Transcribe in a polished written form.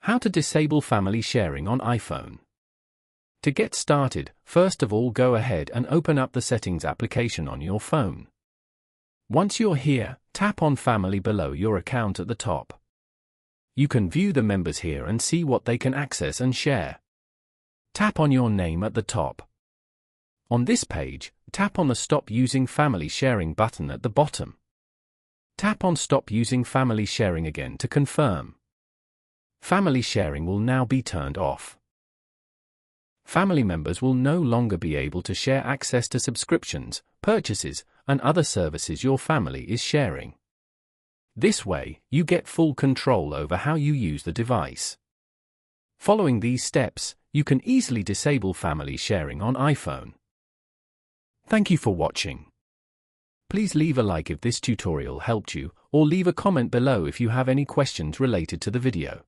How to disable family sharing on iPhone. To get started, first of all go ahead and open up the Settings application on your phone. Once you're here, tap on Family below your account at the top. You can view the members here and see what they can access and share. Tap on your name at the top. On this page, tap on the Stop Using Family Sharing button at the bottom. Tap on Stop Using Family Sharing again to confirm. Family sharing will now be turned off. Family members will no longer be able to share access to subscriptions, purchases, and other services your family is sharing. This way, you get full control over how you use the device. Following these steps, you can easily disable family sharing on iPhone. Thank you for watching. Please leave a like if this tutorial helped you, or leave a comment below if you have any questions related to the video.